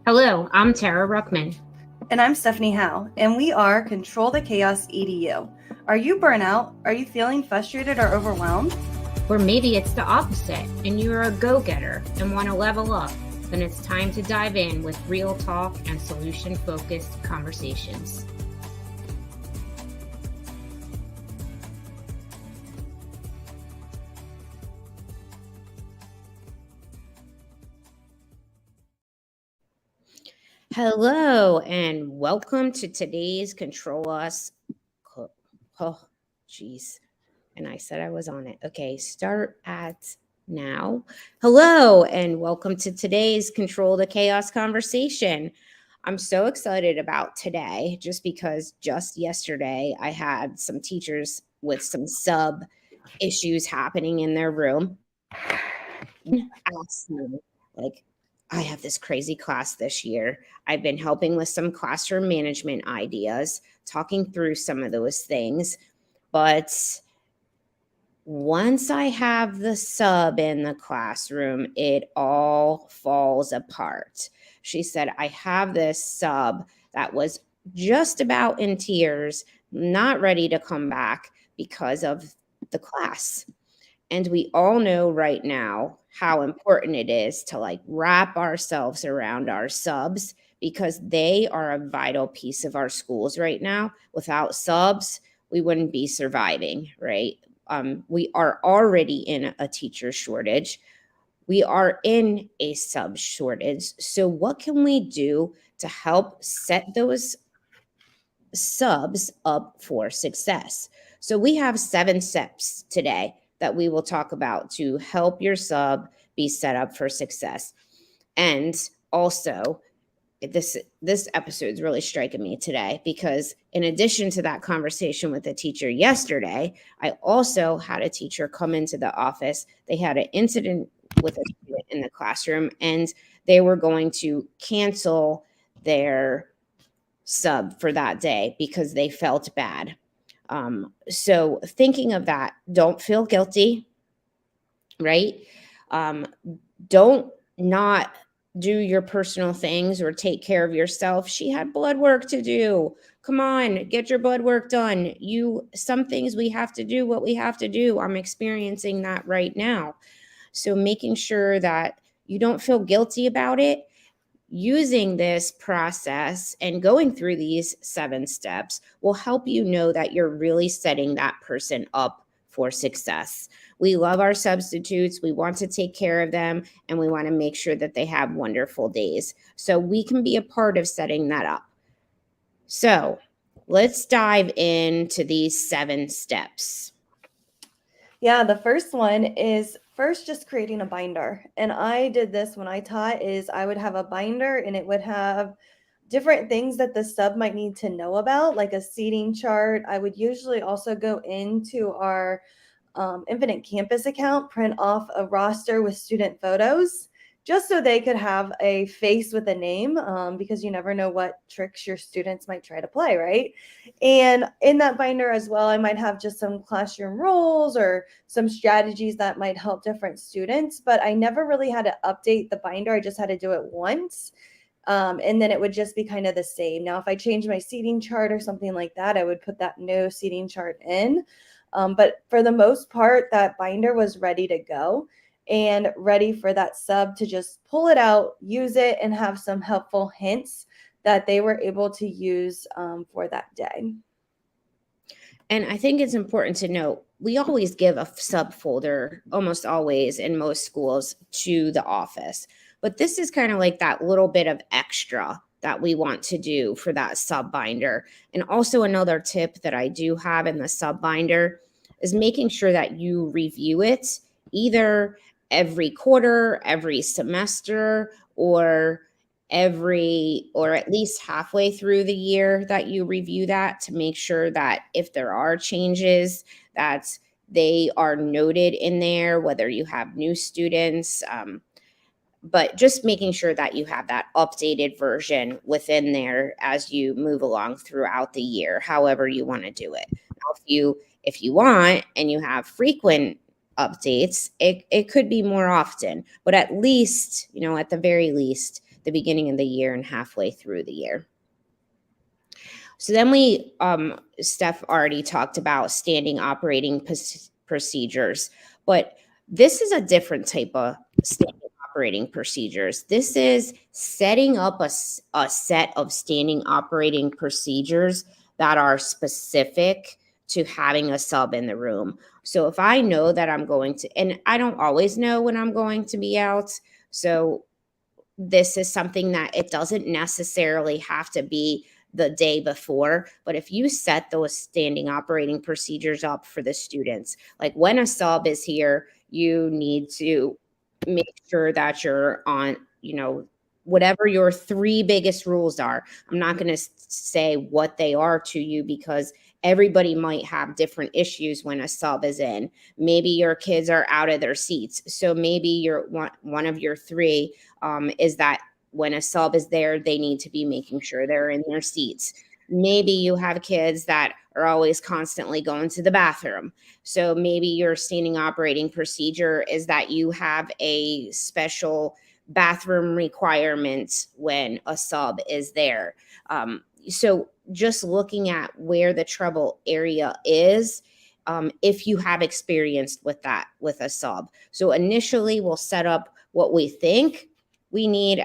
Hello, I'm Tara Ruckman. And I'm Stephanie Howe, and we are Control the Chaos EDU. Are you burnout? Are you feeling frustrated or overwhelmed? Or maybe it's the opposite and you're a go getter and want to level up. Then it's time to dive in with real talk and solution focused conversations. Hello, and welcome to today's Control Us. Oh, geez. And I said I was on it. Okay, start at now. Hello, and welcome to today's Control the Chaos conversation. I'm so excited about today just because just yesterday I had some teachers with some sub issues happening in their room. Asked me, like, I have this crazy class this year. I've been helping with some classroom management ideas, talking through some of those things. But once I have the sub in the classroom, it all falls apart. She said, I have this sub that was just about in tears, not ready to come back because of the class. And we all know right now how important it is to wrap ourselves around our subs because they are a vital piece of our schools right now. Without subs, we wouldn't be surviving, right? We are already in a teacher shortage. We are in a sub shortage. So, what can we do to help set those subs up for success? So, we have 7 steps today that we will talk about to help your sub be set up for success. And also, this episode is really striking me today because in addition to that conversation with the teacher yesterday, I also had a teacher come into the office. They had an incident with a student in the classroom and they were going to cancel their sub for that day because they felt bad. So thinking of that, don't feel guilty, right? Don't not do your personal things or take care of yourself. She had blood work to do. Come on, get your blood work done. Some things we have to do what we have to do. I'm experiencing that right now. So making sure that you don't feel guilty about it, using this process and going through these 7 steps will help you know that you're really setting that person up for success. We love our substitutes. We want to take care of them and we want to make sure that they have wonderful days. So we can be a part of setting that up. So let's dive into these 7 steps. Yeah, the first one is first just creating a binder. And I did this when I taught is I would have a binder and it would have different things that the sub might need to know about, like a seating chart. I would usually also go into our Infinite Campus account, print off a roster with student photos just so they could have a face with a name, because you never know what tricks your students might try to play, right? And in that binder as well, I might have just some classroom rules or some strategies that might help different students, but I never really had to update the binder. I just had to do it once. And then it would just be kind of the same. Now, if I change my seating chart or something like that, I would put that no seating chart in. But for the most part, that binder was ready to go and ready for that sub to just pull it out, use it, and have some helpful hints that they were able to use for that day. And I think it's important to note, we always give a subfolder, almost always in most schools, to the office. But this is kind of like that little bit of extra that we want to do for that sub binder. And also another tip that I do have in the sub binder is making sure that you review it either every quarter, every semester, or at least halfway through the year that you review that to make sure that if there are changes that they are noted in there, whether you have new students, but just making sure that you have that updated version within there as you move along throughout the year, however you want to do it. Now, if you want and you have frequent updates, it could be more often, but at least, at the very least, the beginning of the year and halfway through the year. So then Steph already talked about standing operating procedures, but this is a different type of standing operating procedures. This is setting up a set of standing operating procedures that are specific to having a sub in the room. So if I know that I'm going to, and I don't always know when I'm going to be out, so this is something that it doesn't necessarily have to be the day before, but if you set those standing operating procedures up for the students, like when a sub is here, you need to make sure that you're on, whatever your 3 biggest rules are. I'm not going to say what they are to you because everybody might have different issues when a sub is in. Maybe your kids are out of their seats. So maybe your one of your 3 is that when a sub is there, they need to be making sure they're in their seats. Maybe you have kids that are always constantly going to the bathroom. So maybe your standing operating procedure is that you have a special bathroom requirement when a sub is there. So just looking at where the trouble area is, if you have experienced with that with a sub. So initially we'll set up what we think we need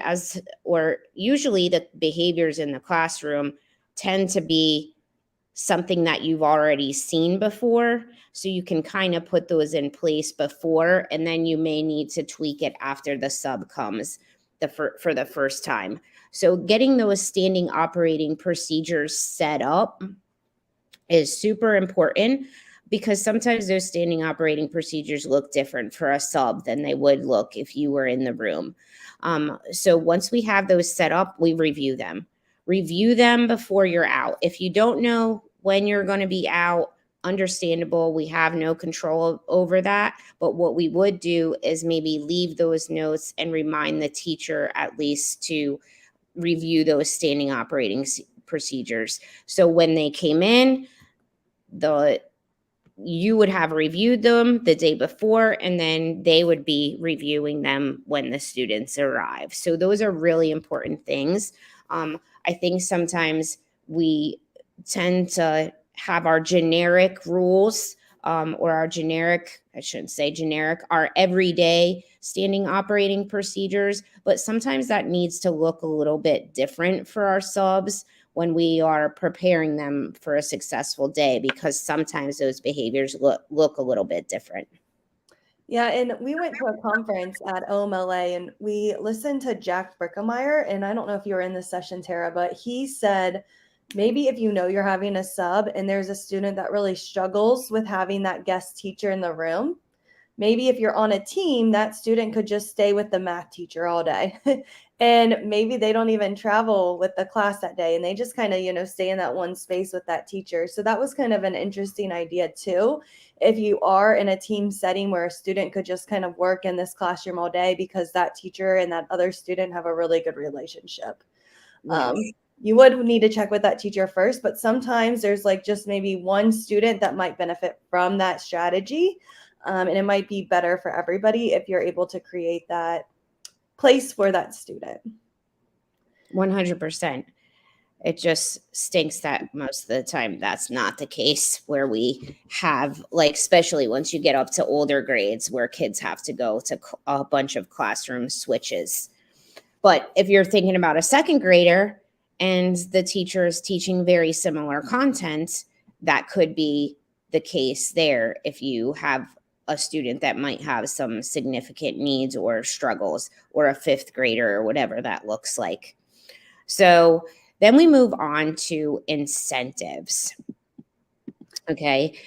or usually the behaviors in the classroom tend to be something that you've already seen before. So you can kind of put those in place before, and then you may need to tweak it after the sub comes for the first time. So getting those standing operating procedures set up is super important because sometimes those standing operating procedures look different for a sub than they would look if you were in the room. So once we have those set up, we review them. Review them before you're out. If you don't know when you're going to be out, understandable. We have no control over that. But what we would do is maybe leave those notes and remind the teacher at least to review those standing operating procedures. So when they came in, you would have reviewed them the day before, and then they would be reviewing them when the students arrive. So those are really important things. I think sometimes we tend to have our generic rules or our generic, I shouldn't say generic, our everyday standing operating procedures, but sometimes that needs to look a little bit different for our subs when we are preparing them for a successful day, because sometimes those behaviors look a little bit different. Yeah, and we went to a conference at OMLA and we listened to Jack Brickemeyer, and I don't know if you were in this session, Tara, but he said, maybe if you know you're having a sub and there's a student that really struggles with having that guest teacher in the room, maybe if you're on a team, that student could just stay with the math teacher all day. And maybe they don't even travel with the class that day and they just kind of, stay in that one space with that teacher. So that was kind of an interesting idea too. If you are in a team setting where a student could just kind of work in this classroom all day because that teacher and that other student have a really good relationship. Yes. You would need to check with that teacher first, but sometimes there's like just maybe one student that might benefit from that strategy. And it might be better for everybody if you're able to create that place for that student. 100%. It just stinks that most of the time that's not the case, where we have, like, especially once you get up to older grades where kids have to go to a bunch of classroom switches. But if you're thinking about a second grader and the teacher is teaching very similar content, that could be the case there if you have a student that might have some significant needs or struggles, or a fifth grader or whatever that looks like. So then we move on to incentives. Okay.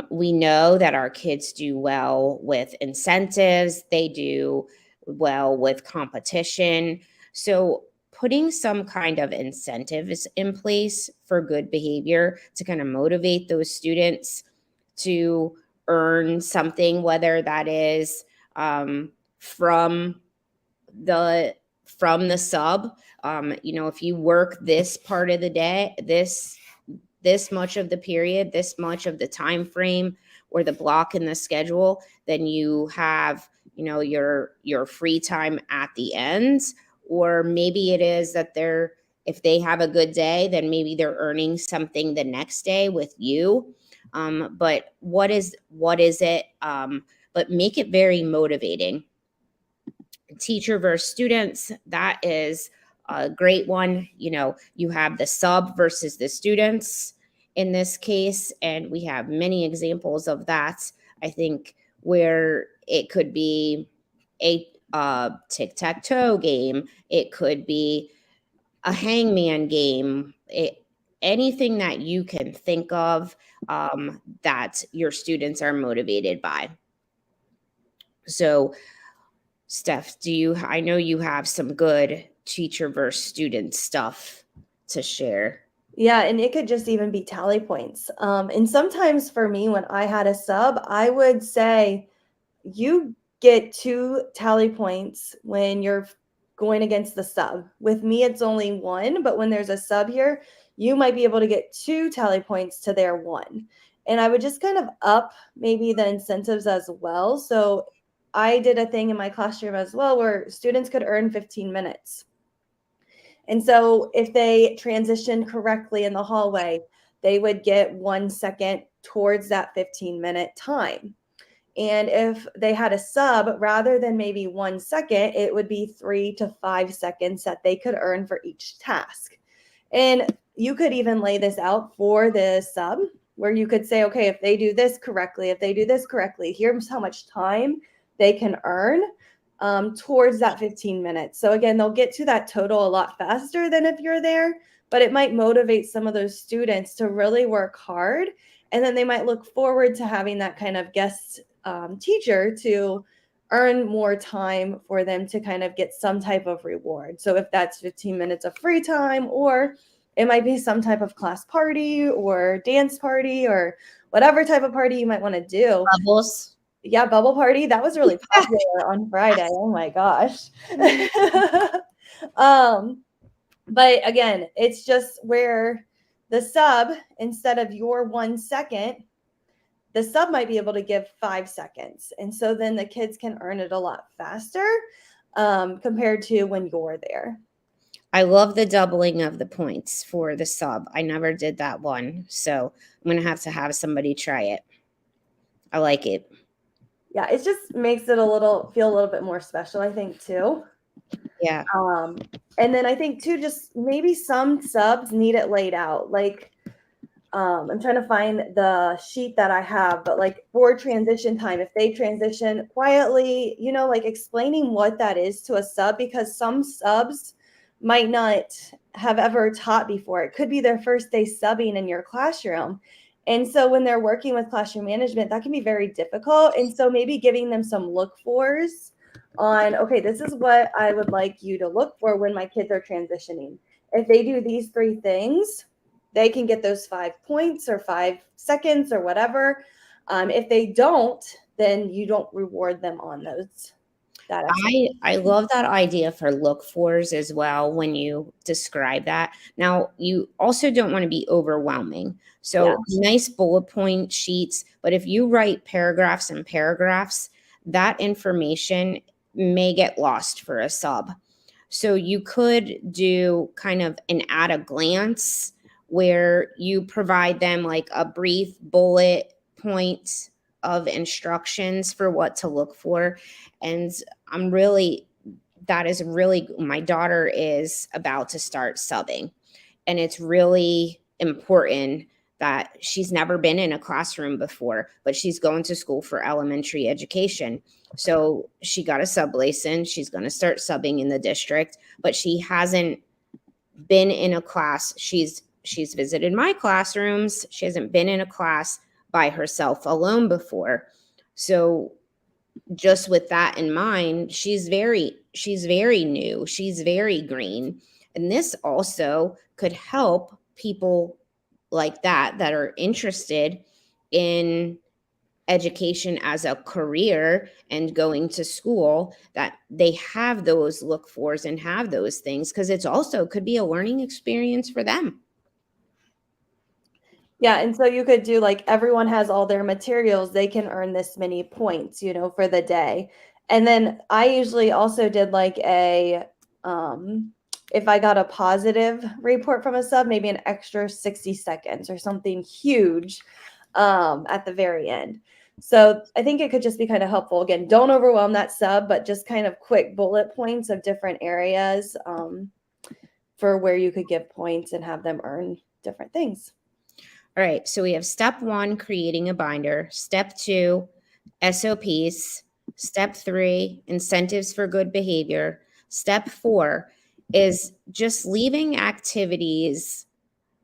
We know that our kids do well with incentives. They do well with competition. So putting some kind of incentives in place for good behavior to kind of motivate those students to earn something, whether that is from the sub. If you work this part of the day, this much of the period, this much of the time frame or the block in the schedule, then you have, your free time at the end, or maybe it is that if they have a good day, then maybe they're earning something the next day with you. But what is it? But make it very motivating. Teacher versus students, that is a great one. You have the sub versus the students in this case, and we have many examples of that. I think where it could be a tic-tac-toe game, it could be a hangman game, anything that you can think of that your students are motivated by. So Steph, I know you have some good teacher versus student stuff to share. Yeah, and it could just even be tally points. And sometimes for me, when I had a sub, I would say you get 2 tally points when you're going against the sub. With me, it's only 1, but when there's a sub here, you might be able to get 2 tally points to their 1. And I would just kind of up maybe the incentives as well. So I did a thing in my classroom as well where students could earn 15 minutes. And so if they transitioned correctly in the hallway, they would get 1 second towards that 15-minute time. And if they had a sub, rather than maybe 1 second, it would be 3 to 5 seconds that they could earn for each task. And you could even lay this out for the sub where you could say, okay, if they do this correctly, here's how much time they can earn towards that 15 minutes. So again, they'll get to that total a lot faster than if you're there, but it might motivate some of those students to really work hard. And then they might look forward to having that kind of guest teacher to earn more time for them to kind of get some type of reward. So if that's 15 minutes of free time, or it might be some type of class party or dance party or whatever type of party you might want to do. Bubbles. Yeah, bubble party. That was really popular on Friday. Oh my gosh. But again, it's just where the sub, instead of your 1 second, the sub might be able to give 5 seconds. And so then the kids can earn it a lot faster compared to when you're there. I love the doubling of the points for the sub. I never did that one. So I'm going to have somebody try it. I like it. Yeah, it just makes it feel a little bit more special, I think, too. Yeah. And then I think too, just maybe some subs need it laid out. Like, I'm trying to find the sheet that I have, but like for transition time, if they transition quietly, like explaining what that is to a sub, because some subs might not have ever taught before. It could be their first day subbing in your classroom. And so when they're working with classroom management, that can be very difficult. And so maybe giving them some look fors on, okay, this is what I would like you to look for when my kids are transitioning. If they do these 3 things, they can get those 5 points or 5 seconds or whatever. If they don't, then you don't reward them on those. I love that idea for look fors as well when you describe that. Now, you also don't want to be overwhelming. So nice bullet point sheets, but if you write paragraphs and paragraphs, that information may get lost for a sub. So you could do kind of an at a glance where you provide them like a brief bullet point of instructions for what to look for. And my daughter is about to start subbing, and it's really important that she's never been in a classroom before, but she's going to school for elementary education. So she got a sub license. She's going to start subbing in the district, but she hasn't been in a class. She's visited my classrooms. She hasn't been in a class by herself alone before. So just with that in mind, she's very new. She's very green. And this also could help people like that are interested in education as a career and going to school, that they have those look fors and have those things, because it's also could be a learning experience for them. Yeah, and so you could do like everyone has all their materials, they can earn this many points, for the day. And then I usually also did like a If I got a positive report from a sub, maybe an extra 60 seconds or something huge at the very end. So I think it could just be kind of helpful. Again, don't overwhelm that sub, but just kind of quick bullet points of different areas for where you could give points and have them earn different things. All right, so we have step 1, creating a binder. Step 2, SOPs. Step 3, incentives for good behavior. Step 4 is just leaving activities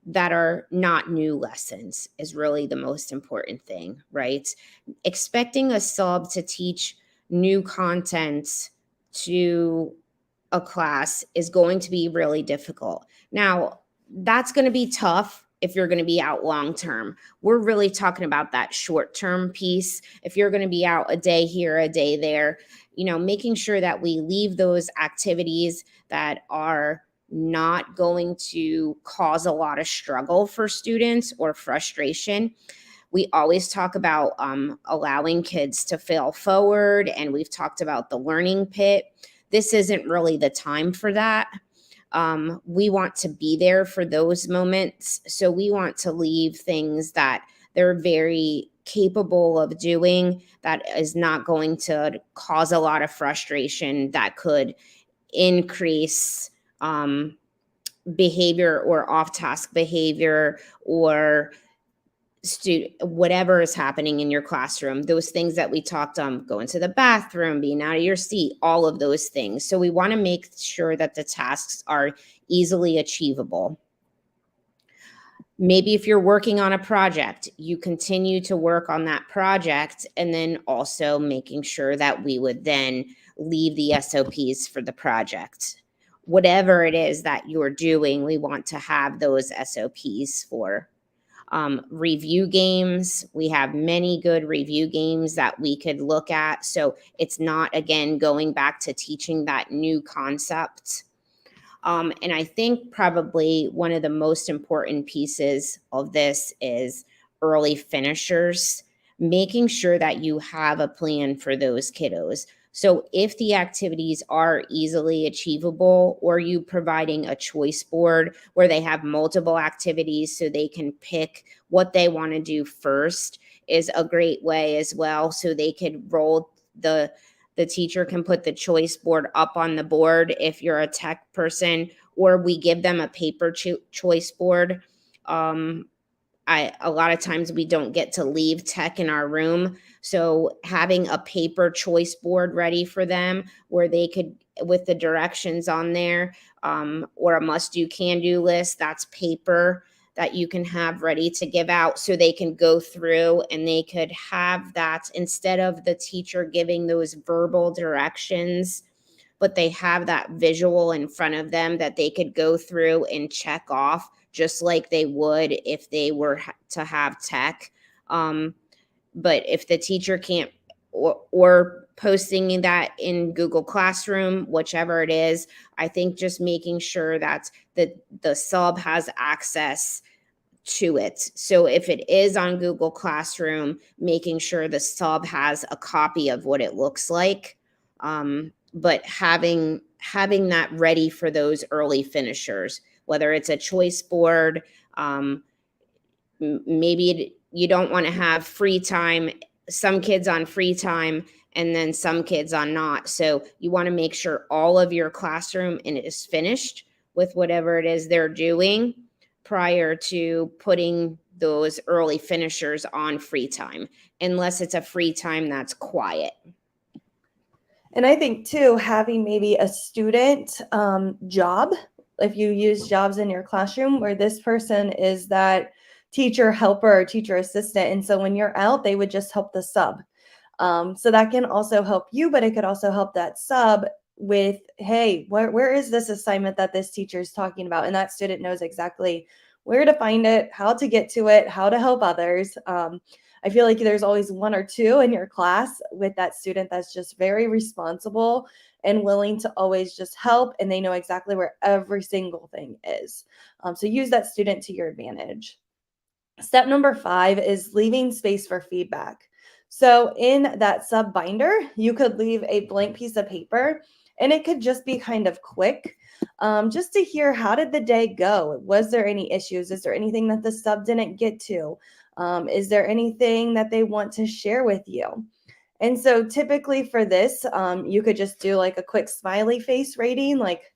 that are not new lessons is really the most important thing, right? Expecting a sub to teach new content to a class is going to be really difficult. Now, that's going to be tough if you're going to be out long term. We're really talking about that short term piece. If you're going to be out a day here, a day there, making sure that we leave those activities that are not going to cause a lot of struggle for students or frustration. We always talk about allowing kids to fail forward, and we've talked about the learning pit. This isn't really the time for that. We want to be there for those moments. So we want to leave things that they're very capable of doing that is not going to cause a lot of frustration that could increase behavior or off-task behavior or whatever is happening in your classroom. Those things that we talked going to the bathroom, being out of your seat, all of those things. So we want to make sure that the tasks are easily achievable. Maybe if you're working on a project, you continue to work on that project, and then also making sure that we would then leave the SOPs for the project. Whatever it is that you're doing, we want to have those SOPs for. Review games, we have many good review games that we could look at. So it's not, again, going back to teaching that new concept. And I think probably one of the most important pieces of this is early finishers, making sure that you have a plan for those kiddos. So if the activities are easily achievable, or you providing a choice board where they have multiple activities so they can pick what they want to do first, is a great way as well. So they could roll the teacher can put the choice board up on the board if you're a tech person, or we give them a paper choice board. A lot of times we don't get to leave tech in our room. So having a paper choice board ready for them where they could, with the directions on there, or a must do, can do list, that's paper that you can have ready to give out so they can go through and they could have that instead of the teacher giving those verbal directions, but they have that visual in front of them that they could go through and check off just like they would if they were to have tech. But if the teacher can't, or posting that in Google Classroom, whichever it is, I think just making sure that the sub has access to it. So if it is on Google Classroom, making sure the sub has a copy of what it looks like, but having that ready for those early finishers, whether it's a choice board, maybe you don't want to have free time, some kids on free time and then some kids on not. So you want to make sure all of your classroom is finished with whatever it is they're doing prior to putting those early finishers on free time, unless it's a free time that's quiet. And I think too, having maybe a student job, if you use jobs in your classroom where this person is that teacher helper or teacher assistant. And so when you're out, they would just help the sub. So that can also help you, but it could also help that sub with, hey, where is this assignment that this teacher is talking about? And that student knows exactly where to find it, how to get to it, how to help others. I feel like there's always one or two in your class with that student that's just very responsible and willing to always just help, and they know exactly where every single thing is. So use that student to your advantage. Step number 5 is leaving space for feedback. So in that sub binder, you could leave a blank piece of paper And it could just be kind of quick, just to hear, how did the day go? Was there any issues? Is there anything that the sub didn't get to? Is there anything that they want to share with you? And so typically for this, you could just do like a quick smiley face rating, like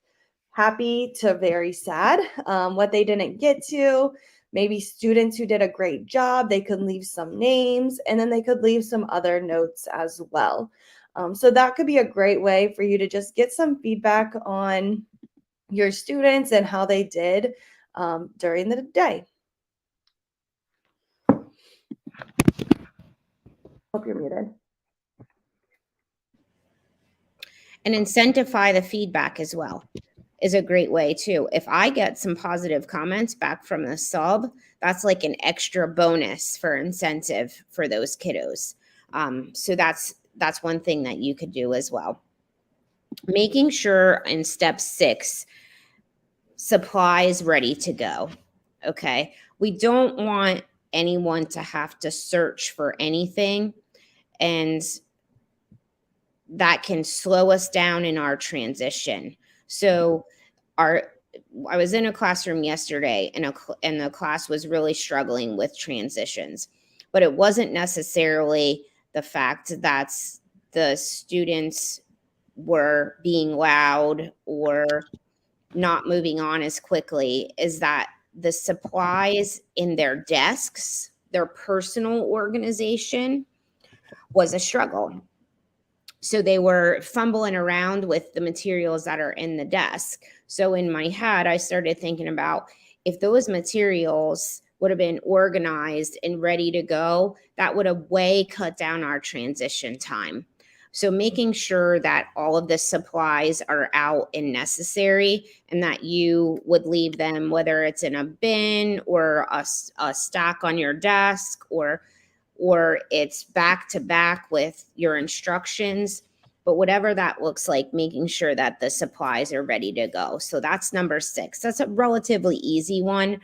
happy to very sad, what they didn't get to. Maybe students who did a great job, they could leave some names, and then they could leave some other notes as well. So that could be a great way for you to just get some feedback on your students and how they did during the day. Hope you're muted. And incentivize the feedback as well is a great way too. If I get some positive comments back from the sub, that's like an extra bonus for incentive for those kiddos. So that's one thing that you could do as well. Making sure in step 6, supplies ready to go. Okay. We don't want anyone to have to search for anything, and that can slow us down in our transition. So I was in a classroom yesterday, and the class was really struggling with transitions, but it wasn't necessarily the fact that the students were being loud or not moving on as quickly, is that the supplies in their desks, their personal organization, was a struggle. So they were fumbling around with the materials that are in the desk. So in my head, I started thinking about, if those materials would have been organized and ready to go, that would have way cut down our transition time. So making sure that all of the supplies are out and necessary, and that you would leave them, whether it's in a bin or a stack on your desk, or it's back to back with your instructions. But whatever that looks like, making sure that the supplies are ready to go. So that's number 6. That's a relatively easy one.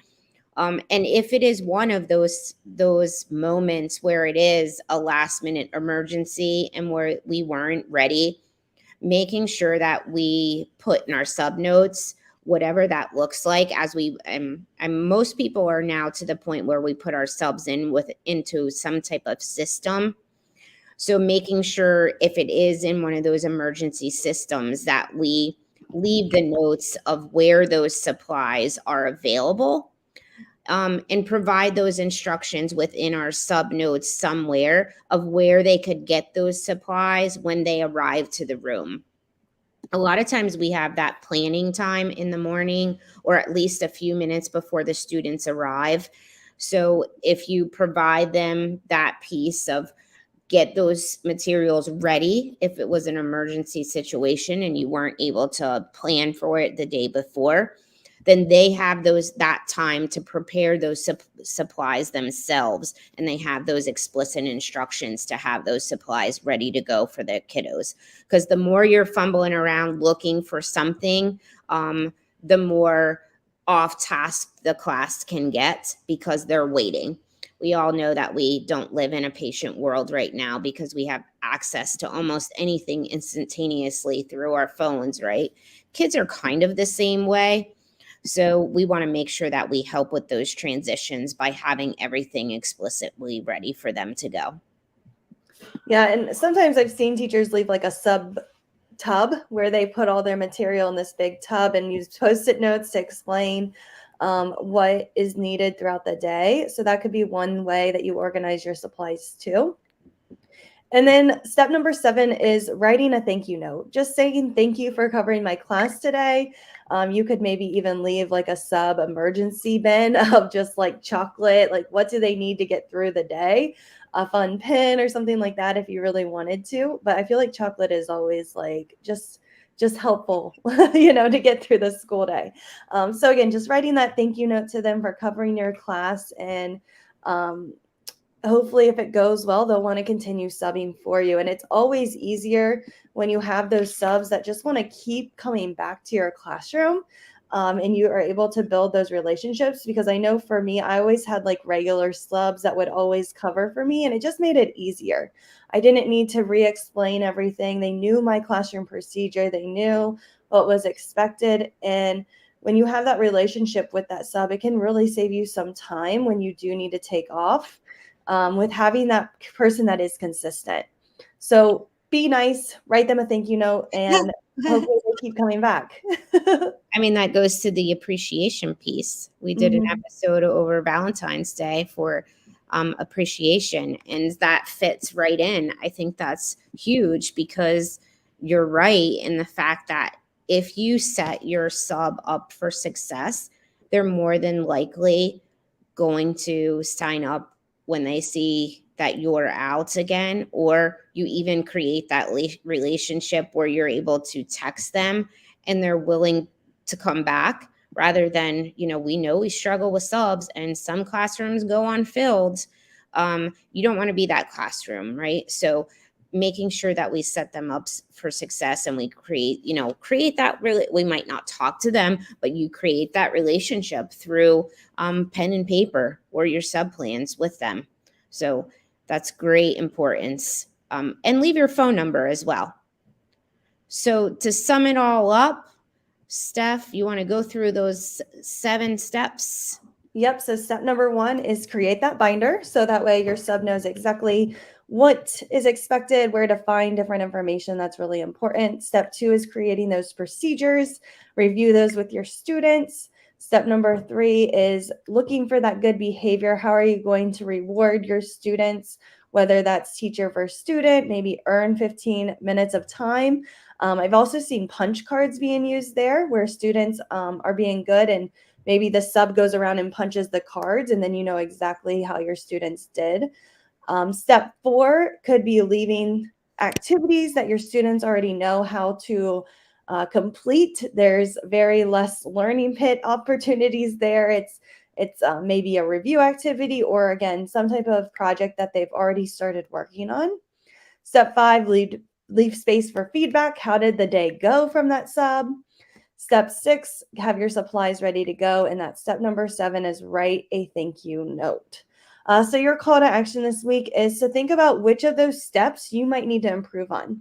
And if it is one of those moments where it is a last minute emergency and where we weren't ready, making sure that we put in our sub notes whatever that looks like, as we and most people are now to the point where we put our subs into some type of system. So making sure, if it is in one of those emergency systems, that we leave the notes of where those supplies are available, and provide those instructions within our sub notes somewhere of where they could get those supplies when they arrive to the room. A lot of times we have that planning time in the morning, or at least a few minutes before the students arrive. So if you provide them that piece of, get those materials ready if it was an emergency situation and you weren't able to plan for it the day before, then they have that time to prepare those supplies themselves, and they have those explicit instructions to have those supplies ready to go for their kiddos. Because the more you're fumbling around looking for something, the more off task the class can get, because they're waiting. We all know that we don't live in a patient world right now, because we have access to almost anything instantaneously through our phones, right? Kids are kind of the same way. So we want to make sure that we help with those transitions by having everything explicitly ready for them to go. Yeah, and sometimes I've seen teachers leave like a sub tub where they put all their material in this big tub and use Post-it notes to explain what is needed throughout the day. So that could be one way that you organize your supplies too. And then step number 7 is writing a thank you note. Just saying thank you for covering my class today. You could maybe even leave like a sub emergency bin of just like chocolate, like what do they need to get through the day? A fun pin or something like that if you really wanted to. But I feel like chocolate is always like just helpful, to get through the school day. So again, just writing that thank you note to them for covering your class, and hopefully if it goes well, they'll want to continue subbing for you. And it's always easier when you have those subs that just want to keep coming back to your classroom. and you are able to build those relationships. Because I know for me, I always had like regular subs that would always cover for me, and it just made it easier. I didn't need to re-explain everything. They knew my classroom procedure. They knew what was expected. And when you have that relationship with that sub, it can really save you some time when you do need to take off, with having that person that is consistent. So be nice, write them a thank you note, and hopefully they keep coming back. I mean, that goes to the appreciation piece. We did an episode over Valentine's Day for appreciation, and that fits right in. I think that's huge, because you're right in the fact that if you set your sub up for success, they're more than likely going to sign up when they see that you're out again, or you even create that relationship where you're able to text them and they're willing to come back, rather than, we know we struggle with subs and some classrooms go unfilled. You don't want to be that classroom, right? So making sure that we set them up for success, and we create that, really, we might not talk to them, but you create that relationship through pen and paper or your sub plans with them. So that's great importance. And leave your phone number as well. So to sum it all up, Steph, you want to go through those 7 steps? Yep. So step number 1 is create that binder. So that way your sub knows exactly what is expected, where to find different information. That's really important. Step 2 is creating those procedures, review those with your students. Step number 3 is looking for that good behavior. How are you going to reward your students, whether that's teacher versus student, maybe earn 15 minutes of time. I've also seen punch cards being used there, where students are being good, and maybe the sub goes around and punches the cards, and then you know exactly how your students did. Step 4 could be leaving activities that your students already know how to complete. There's very less learning pit opportunities there. It's maybe a review activity, or again, some type of project that they've already started working on. Step 5, leave space for feedback. How did the day go from that sub? Step 6, have your supplies ready to go. And that step number 7 is write a thank you note. So your call to action this week is to think about which of those steps you might need to improve on.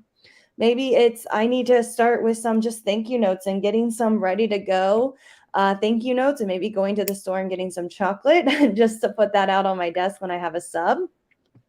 Maybe it's, I need to start with some just thank you notes and getting some ready to go thank you notes, and maybe going to the store and getting some chocolate just to put that out on my desk when I have a sub.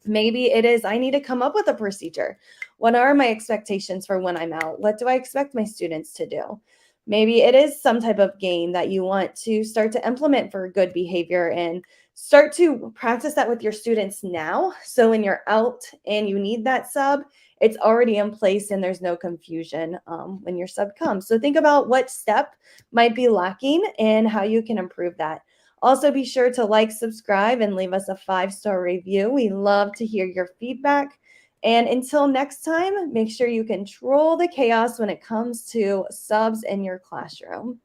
Maybe it is, I need to come up with a procedure. What are my expectations for when I'm out? What do I expect my students to do? Maybe it is some type of game that you want to start to implement for good behavior, and start to practice that with your students now. So when you're out and you need that sub, it's already in place and there's no confusion when your sub comes. So think about what step might be lacking and how you can improve that. Also, be sure to like, subscribe, and leave us a 5-star review. We love to hear your feedback. And until next time, make sure you control the chaos when it comes to subs in your classroom.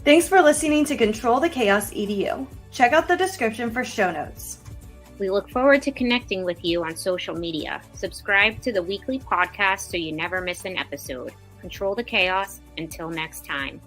Thanks for listening to Control the Chaos EDU. Check out the description for show notes. We look forward to connecting with you on social media. Subscribe to the weekly podcast so you never miss an episode. Control the chaos. Until next time.